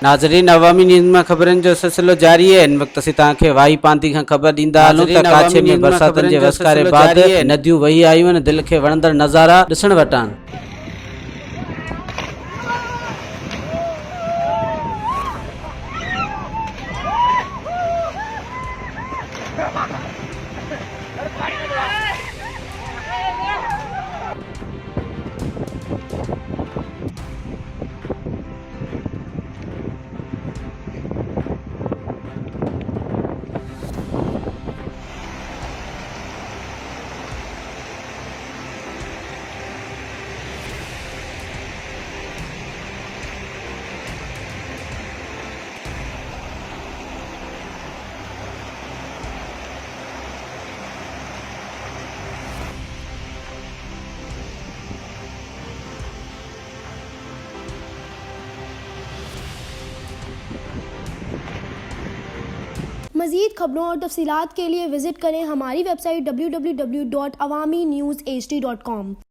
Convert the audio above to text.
नाज़रीन, अवामी न्यूज़ में खबरन जो सिलसिलो जारी है। इन वक्त असीं तव्हांखे वाही पांधी खां खबर ॾींदा हलूं त काछे में बरसातनि जे वसकारे बाद नदियूं वही आयूं आहिनि, दिलि खे वणंदड़ नज़ारा ॾिसण वटां। मज़ीद खबरों और तफसीलात के लिए विजिट करें हमारी वेबसाइट www.awamiNewsHD.com।